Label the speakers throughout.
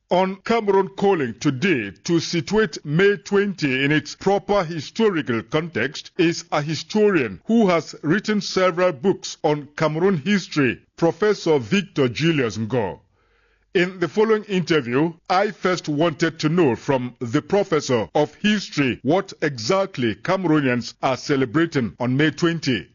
Speaker 1: On Cameroon calling today to situate May 20 in its proper historical context is a historian who has written several books on Cameroon history, Professor Victor Julius Ngoh. In the following interview, I first wanted to know from the professor of history what exactly Cameroonians are celebrating on May 20.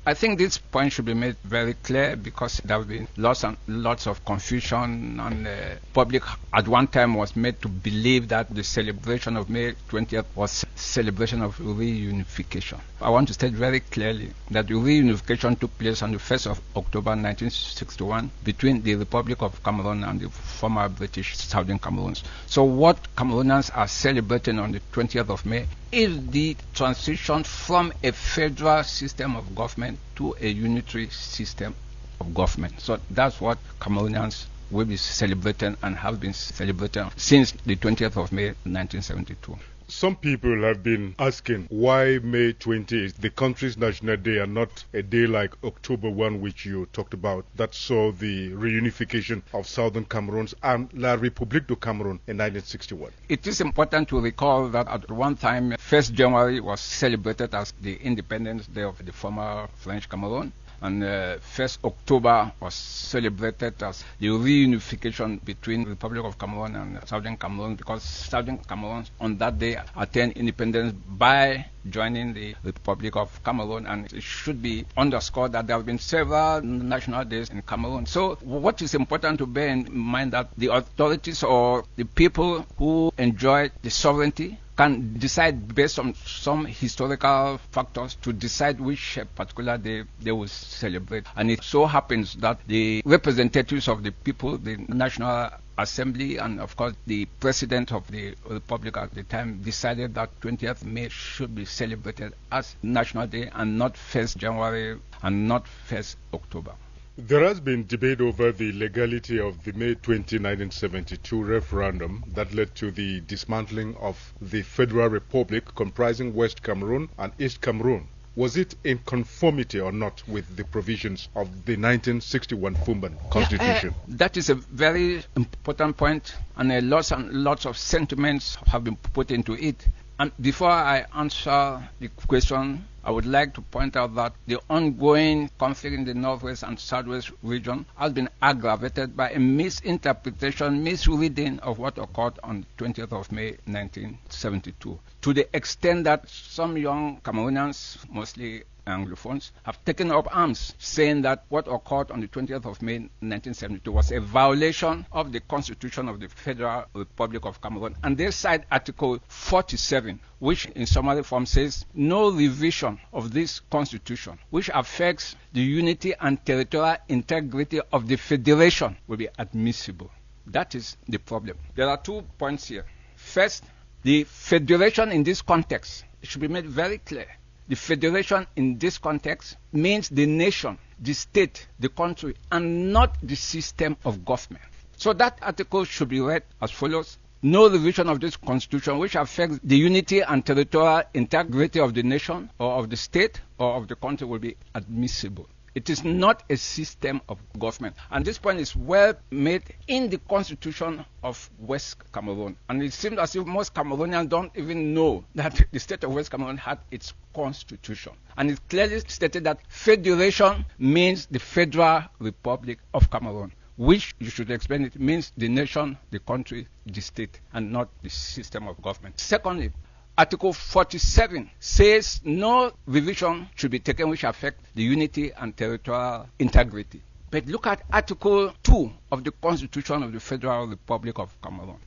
Speaker 2: I think this point should be made very clear because there have been lots and lots of confusion, and the public at one time was made to believe that the celebration of May 20th was celebration of reunification. I want to state very clearly that the reunification took place on the 1st of October 1961 between the Republic of Cameroon and the former British Southern Cameroon. So what Cameroonians are celebrating on the 20th of May is the transition from a federal system of government to a unitary system of government. So that's what Cameroonians will be celebrating and have been celebrating since the 20th of May 1972.
Speaker 1: Some people have been asking why May 20 is the country's national day and not a day like October 1, which you talked about, that saw the reunification of Southern Cameroon and La République du Cameroun in 1961.
Speaker 2: It is important to recall that at one time, 1st January was celebrated as the Independence Day of the former French Cameroon, and 1st October was celebrated as the reunification between the Republic of Cameroon and Southern Cameroon, because Southern Cameroon on that day attained independence by joining the Republic of Cameroon, and it should be underscored that there have been several national days in Cameroon. So what is important to bear in mind that the authorities or the people who enjoy the sovereignty can decide based on some historical factors to decide which particular day they will celebrate. And it so happens that the representatives of the people, the National Assembly, and of course the President of the Republic at the time decided that 20th May should be celebrated as National Day and not 1st January and not 1st October.
Speaker 1: There has been debate over the legality of the May 20, 1972 referendum that led to the dismantling of the Federal Republic comprising West Cameroon and East Cameroon. Was it in conformity or not with the provisions of the 1961 Fumban Constitution?
Speaker 2: That is a very important point, and lots of sentiments have been put into it. And before I answer the question, I would like to point out that the ongoing conflict in the Northwest and Southwest region has been aggravated by a misinterpretation, misreading of what occurred on 20th of May 1972, to the extent that some young Cameroonians, mostly Anglophones, have taken up arms, saying that what occurred on the 20th of May 1972 was a violation of the Constitution of the Federal Republic of Cameroon. And they cite Article 47, which in summary form says, no revision of this Constitution, which affects the unity and territorial integrity of the Federation, will be admissible. That is the problem. There are 2 points here. First, the Federation in this context, it should be made very clear. The Federation in this context means the nation, the state, the country, and not the system of government. So that article should be read as follows. No revision of this Constitution which affects the unity and territorial integrity of the nation or of the state or of the country will be admissible. It is not a system of government. And this point is well made in the Constitution of West Cameroon. And it seems as if most Cameroonians don't even know that the state of West Cameroon had its constitution. And it clearly stated that federation means the Federal Republic of Cameroon, which, you should explain it, means the nation, the country, the state, and not the system of government. Secondly, Article 47 says no revision should be taken which affect the unity and territorial integrity. But look at Article 2 of the Constitution of the Federal Republic of Cameroon.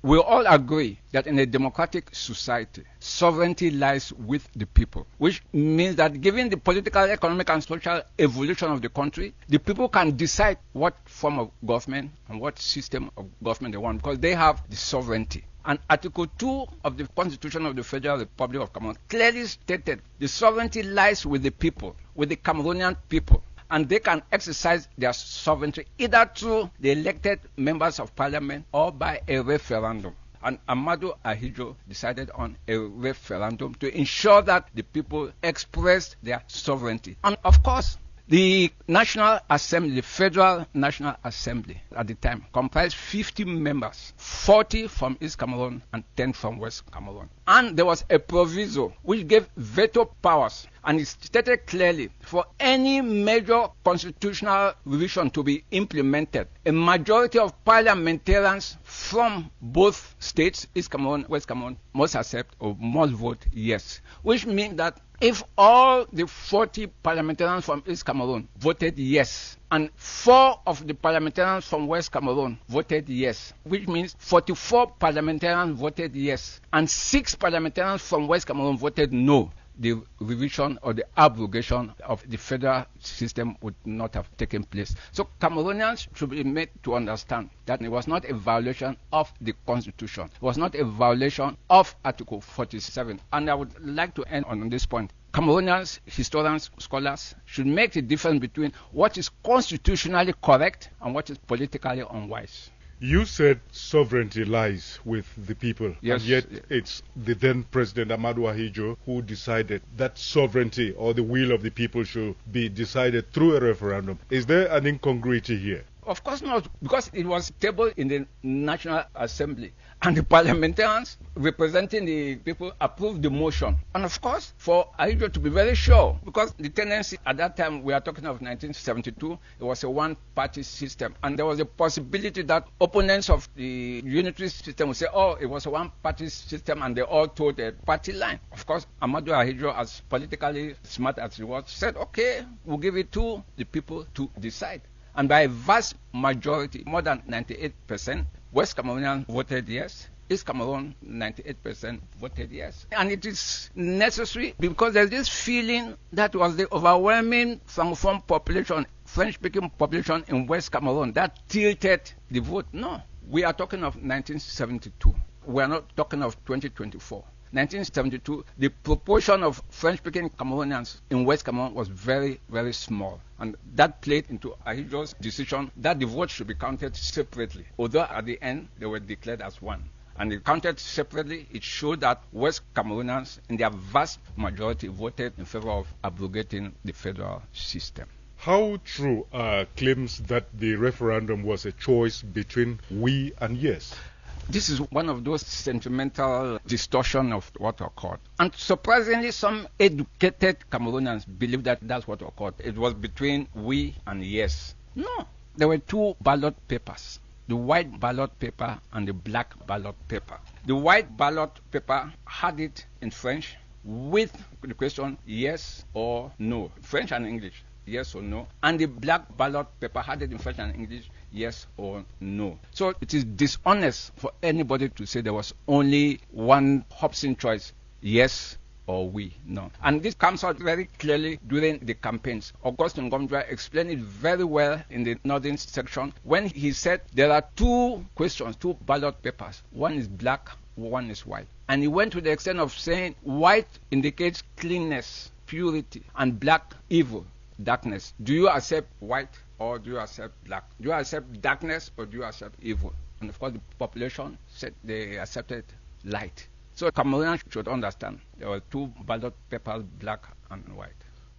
Speaker 2: We all agree that in a democratic society, sovereignty lies with the people, which means that given the political, economic, and social evolution of the country, the people can decide what form of government and what system of government they want, because they have the sovereignty. And Article 2 of the Constitution of the Federal Republic of Cameroon clearly stated the sovereignty lies with the people, with the Cameroonian people. And they can exercise their sovereignty either through the elected members of parliament or by a referendum. And Amadou Ahidjo decided on a referendum to ensure that the people expressed their sovereignty. And of course, The National Assembly, the Federal National Assembly at the time, comprised 50 members, 40 from East Cameroon and 10 from West Cameroon. And there was a proviso which gave veto powers, and it stated clearly, for any major constitutional revision to be implemented, a majority of parliamentarians from both states, East Cameroon, West Cameroon, must accept or must vote yes, which means that if all the 40 parliamentarians from East Cameroon voted yes, and 4 of the parliamentarians from West Cameroon voted yes, which means 44 parliamentarians voted yes, and 6 parliamentarians from West Cameroon voted no, the revision or the abrogation of the federal system would not have taken place. So Cameroonians should be made to understand that it was not a violation of the Constitution. It was not a violation of Article 47. And I would like to end on this point. Cameroonians, historians, scholars should make the difference between what is constitutionally correct and what is politically unwise.
Speaker 1: You said sovereignty lies with the people,
Speaker 2: yes,
Speaker 1: and yet it's the then President Amadou Ahidjo who decided that sovereignty or the will of the people should be decided through a referendum. Is there an incongruity here?
Speaker 2: Of course not, because it was tabled in the National Assembly, and the parliamentarians representing the people approved the motion. And of course, for Ahidjo to be very sure, because the tendency at that time, we are talking of 1972, it was a one-party system, and there was a possibility that opponents of the unitary system would say, oh, it was a one-party system, and they all toed a party line. Of course, Amadou Ahidjo, as politically smart as he was, said, okay, we'll give it to the people to decide. And by a vast majority, more than 98%, West Cameroonians voted yes. East Cameroon, 98% voted yes. And it is necessary because there's this feeling that was the overwhelming Francophone population, French-speaking population in West Cameroon that tilted the vote. No, we are talking of 1972. We are not talking of 2024. 1972, the proportion of French-speaking Cameroonians in West Cameroon was very, very small. And that played into Ahidjo's decision that the vote should be counted separately. Although at the end, they were declared as one. And they counted separately, it showed that West Cameroonians, in their vast majority, voted in favor of abrogating the federal system.
Speaker 1: How true are claims that the referendum was a choice between we and yes?
Speaker 2: This is one of those sentimental distortion of what occurred. And surprisingly, some educated Cameroonians believe that that's what occurred. It was between we and yes. No, there were 2 ballot papers, the white ballot paper and the black ballot paper. The white ballot paper had it in French with the question yes or no, French and English, yes or no. And the black ballot paper had it in French and English, yes or no. So it is dishonest for anybody to say there was only one Hobson choice, yes or we, no. And this comes out very clearly during the campaigns. Augustin Ngomdra explained it very well in the northern section when he said there are 2 questions, 2 ballot papers. One is black, one is white. And he went to the extent of saying white indicates cleanness, purity, and black, evil, darkness. Do you accept white or do you accept black? Do you accept darkness or do you accept evil? And of course the population said they accepted light. So Cameroonians should understand there were 2 ballot papers, black and white.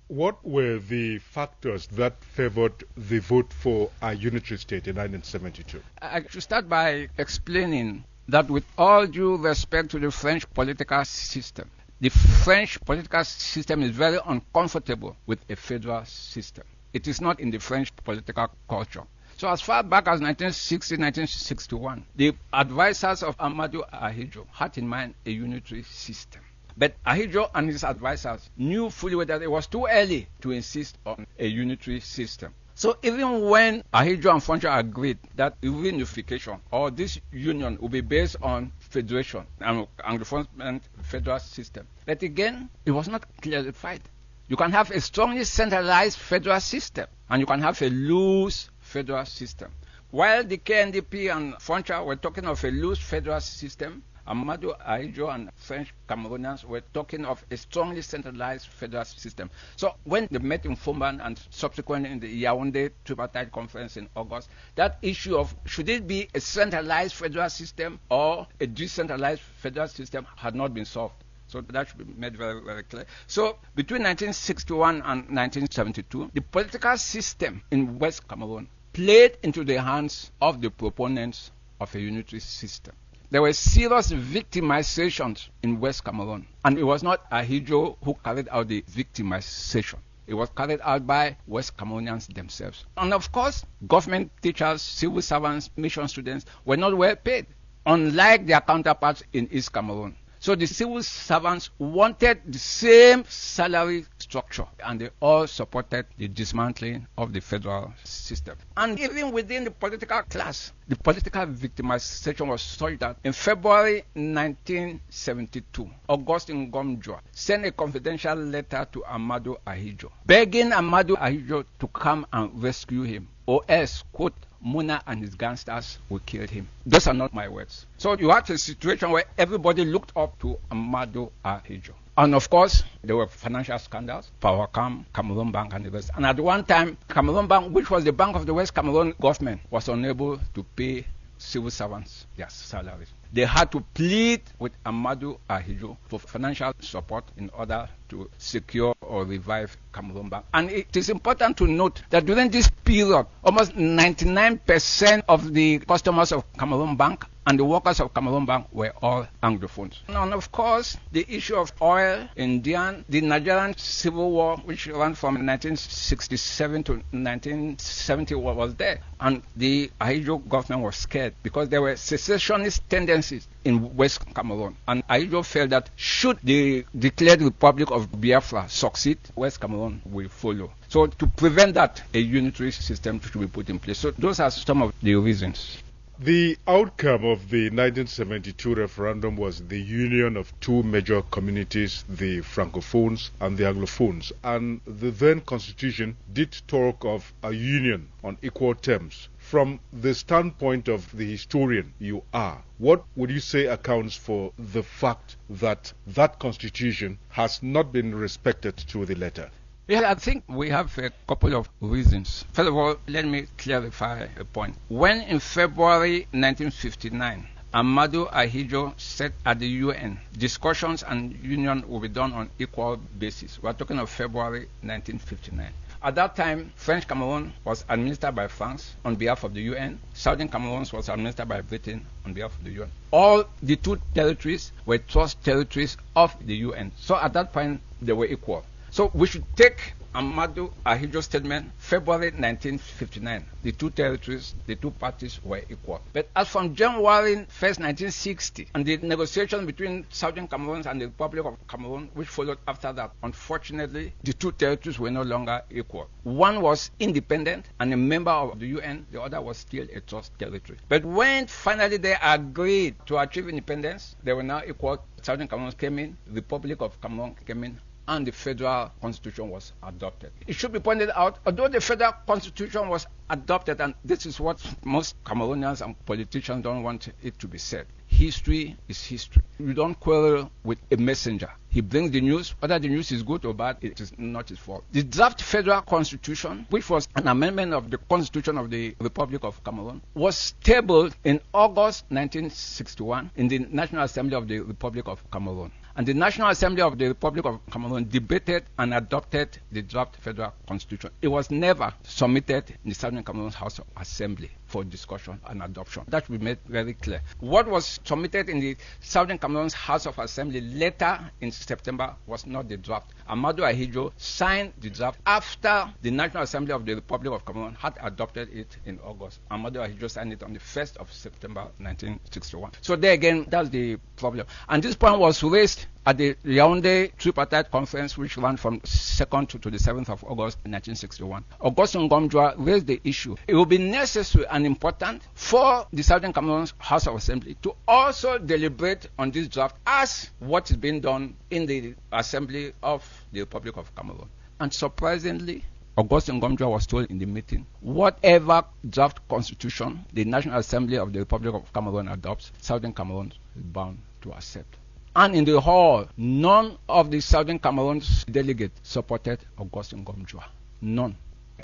Speaker 1: What were the factors that favored the vote for a unitary state in 1972?
Speaker 2: I should start by explaining that with all due respect to the French political system, the French political system is very uncomfortable with a federal system. It is not in the French political culture. So as far back as 1960, 1961, the advisors of Amadou Ahidjo had in mind a unitary system. But Ahidjo and his advisors knew fully well that it was too early to insist on a unitary system. So even when Ahidjo and Foncha agreed that reunification or this union will be based on federation and Anglophone federal system, but again, it was not clarified. You can have a strongly centralized federal system and you can have a loose federal system. While the KNDP and Foncha were talking of a loose federal system, Amadou Ahidjo and French Cameroonians were talking of a strongly centralized federal system. So when they met in Fumban and subsequently in the Yaoundé tripartite conference in August, that issue of should it be a centralized federal system or a decentralized federal system had not been solved. So that should be made very, very clear. So between 1961 and 1972, the political system in West Cameroon played into the hands of the proponents of a unitary system. There were serious victimizations in West Cameroon, and it was not Ahidjo who carried out the victimization. It was carried out by West Cameroonians themselves. And of course, government teachers, civil servants, mission students were not well paid, unlike their counterparts in East Cameroon. So the civil servants wanted the same salary structure, and they all supported the dismantling of the federal system. And even within the political class, the political victimization was such that in February 1972, Augustine Ngoh sent a confidential letter to Amadou Ahidjo, begging Amadou Ahidjo to come and rescue him, or else, quote, Muna and his gangsters will kill him. Those are not my words. So you had a situation where everybody looked up to Amadou Ahidjo. And of course, there were financial scandals, Powercam, Cameroon Bank, and the rest. And at one time, Cameroon Bank, which was the bank of the West Cameroon government, was unable to pay civil servants their salaries. They had to plead with Amadou Ahidjo for financial support in order to secure or revive Cameroon Bank. And it is important to note that during this period, almost 99% of the customers of Cameroon Bank and the workers of Cameroon Bank were all Anglophones. And of course, the issue of oil, Indian, the Nigerian Civil War, which ran from 1967 to 1970, was there. And the Ahidjo government was scared because there were secessionist tendencies in West Cameroon. And Ahidjo felt that should the declared Republic of Biafra succeed, West Cameroon will follow. So to prevent that, a unitary system should be put in place. So those are some of the reasons.
Speaker 1: The outcome of the 1972 referendum was the union of two major communities, the Francophones and the Anglophones. And the then constitution did talk of a union on equal terms. From the standpoint of the historian you are, what would you say accounts for the fact that that constitution has not been respected to the letter?
Speaker 2: Yeah, I think we have a couple of reasons. First of all, let me clarify a point. When in February 1959, Amadou Ahidjo said at the UN, discussions and union will be done on equal basis. We are talking of February 1959. At that time, French Cameroon was administered by France on behalf of the UN. Southern Cameroon was administered by Britain on behalf of the UN. All the two territories were trust territories of the UN. So at that point, they were equal. So we should take Amadou Ahidjo's statement, February 1959. The two territories, the two parties were equal. But as from January 1st, 1960, and the negotiations between Southern Cameroon and the Republic of Cameroon, which followed after that, unfortunately, the two territories were no longer equal. One was independent and a member of the UN, the other was still a trust territory. But when finally they agreed to achieve independence, they were now equal. Southern Cameroon came in, the Republic of Cameroon came in, and the federal constitution was adopted. It should be pointed out, although the federal constitution was adopted, and this is what most Cameroonians and politicians don't want it to be said, history is history. You don't quarrel with a messenger. He brings the news. Whether the news is good or bad, it is not his fault. The draft federal constitution, which was an amendment of the constitution of the Republic of Cameroon, was tabled in August 1961 in the National Assembly of the Republic of Cameroon. And the National Assembly of the Republic of Cameroon debated and adopted the draft federal constitution. It was never submitted in the Southern Cameroon House of Assembly for discussion and adoption. That should be made very clear. What was submitted in the Southern Cameroon House of Assembly later in September was not the draft. Amadou Ahidjo signed the draft after the National Assembly of the Republic of Cameroon had adopted it in August. Amadou Ahidjo signed it on the 1st of September 1961. So there again, that's the problem. And this point was raised at the Yaoundé tripartite conference, which ran from 2nd to the 7th of August 1961. Augustine Ngoh raised the issue. It will be necessary and important for the Southern Cameroon House of Assembly to also deliberate on this draft as what is being done in the Assembly of the Republic of Cameroon. And surprisingly, Augustine Ngoh was told in the meeting, whatever draft constitution the National Assembly of the Republic of Cameroon adopts, Southern Cameroon is bound to accept. And in the hall, none of the Southern Cameroon's delegates supported Augustine Ngoh. None.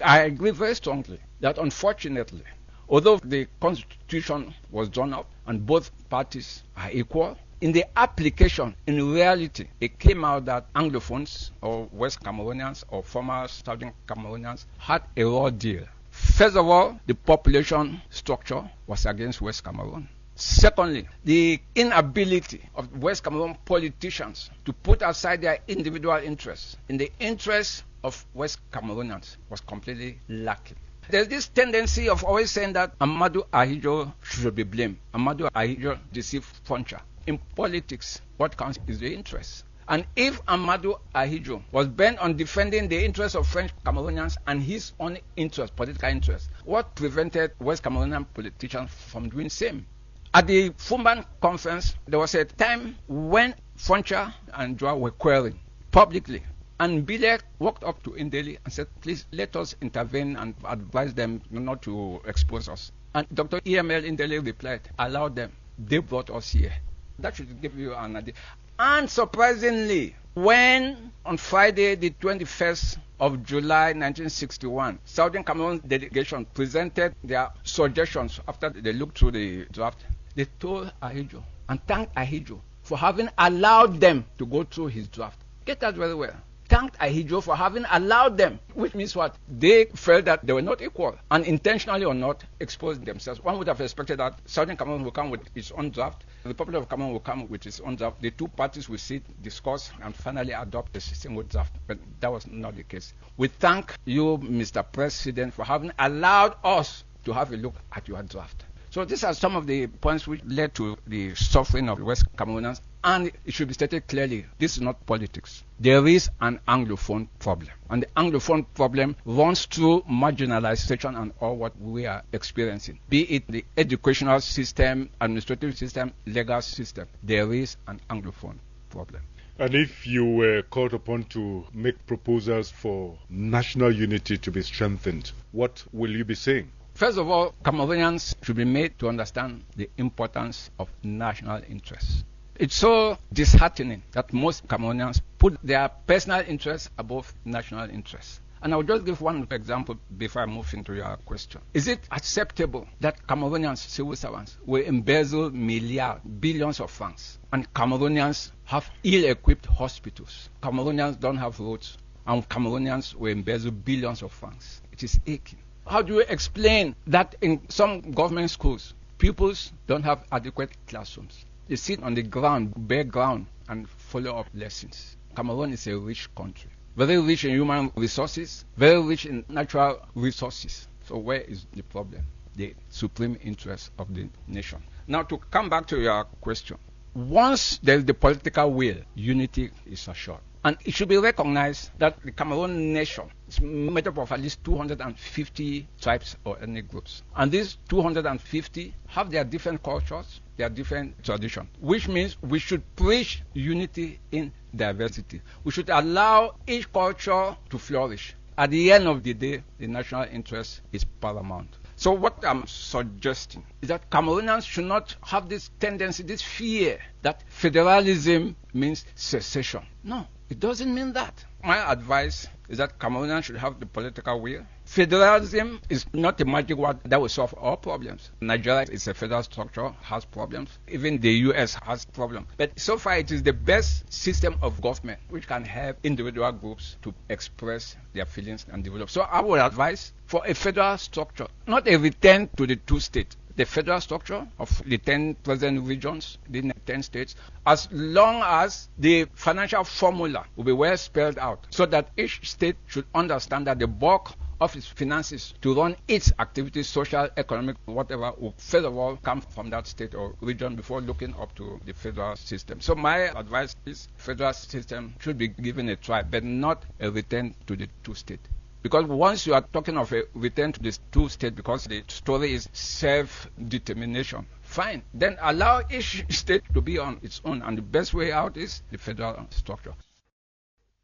Speaker 2: I agree very strongly that unfortunately, although the constitution was drawn up and both parties are equal, In the application, in reality, it came out that Anglophones or West Cameroonians or former Southern Cameroonians had a raw deal. First of all, the population structure was against West Cameroon. Secondly, the inability of West Cameroon politicians to put aside their individual interests in the interests of West Cameroonians was completely lacking. There's this tendency of always saying that Amadou Ahidjo should be blamed. Amadou Ahidjo deceived Foncha. In politics, what counts is the interest. And if Amadou Ahidjo was bent on defending the interests of French Cameroonians and his own interests, political interests, what prevented West Cameroonian politicians from doing the same? At the Fumban conference, there was a time when Foncha and Joa were quarreling publicly. And Bilek walked up to Ndeli and said, please let us intervene and advise them not to expose us. And Dr. EML Ndeli replied, allow them. They brought us here. That should give you an idea. And surprisingly, when on Friday, the 21st of July 1961, Southern Cameroon delegation presented their suggestions after they looked through the draft, they told Ahidjo and thanked Ahidjo for having allowed them to go through his draft. Get that very well. Thanked Ahidjo for having allowed them, which means what? They felt that they were not equal and intentionally or not exposed themselves. One would have expected that Southern Cameroon will come with its own draft, the Republic of Cameroon will come with its own draft, the two parties will sit, discuss, and finally adopt a single draft. But that was not the case. We thank you, Mr. President, for having allowed us to have a look at your draft. So these are some of the points which led to the suffering of West Cameroonians, and it should be stated clearly, this is not politics. There is an Anglophone problem, and the Anglophone problem runs through marginalization and all what we are experiencing, be it the educational system, administrative system, legal system. There is an Anglophone problem.
Speaker 1: And if you were called upon to make proposals for national unity to be strengthened, what will you be saying?
Speaker 2: First of all, Cameroonians should be made to understand the importance of national interests. It's so disheartening that most Cameroonians put their personal interests above national interests. And I'll just give one example before I move into your question. Is it acceptable that Cameroonians, civil servants, will embezzle billions of francs, and Cameroonians have ill-equipped hospitals? Cameroonians don't have roads, and Cameroonians will embezzle billions of francs. It is aching. How do you explain that in some government schools, pupils don't have adequate classrooms? They sit on the ground, bare ground, and follow up lessons. Cameroon is a rich country, very rich in human resources, very rich in natural resources. So where is the problem? The supreme interest of the nation. Now to come back to your question. Once there is the political will, unity is assured. And it should be recognized that the Cameroon nation is made up of at least 250 tribes or ethnic groups. And these 250 have their different cultures, their different traditions, which means we should preach unity in diversity. We should allow each culture to flourish. At the end of the day, the national interest is paramount. So what I'm suggesting is that Cameroonians should not have this tendency, this fear that federalism means secession. No, it doesn't mean that. My advice is that Cameroonians should have the political will. Federalism is not a magic word that will solve all problems. Nigeria is a federal structure, has problems. Even the US has problems. But so far it is the best system of government which can help individual groups to express their feelings and develop. So I would advise for a federal structure, not a return to the two-state. The federal structure of the 10 present regions, the 10 states, as long as the financial formula will be well spelled out, so that each state should understand that the bulk of its finances to run its activities, social, economic, whatever, will first of all come from that state or region before looking up to the federal system. So my advice is federal system should be given a try, but not a return to the two-state. Because once you are talking of a return to this two-state, because the story is self-determination, fine. Then allow each state to be on its own. And the best way out is the federal structure.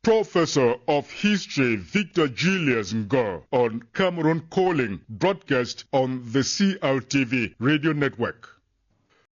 Speaker 1: Professor of History Victor Julius Ngoh on Cameroon Calling, broadcast on the CRTV radio network.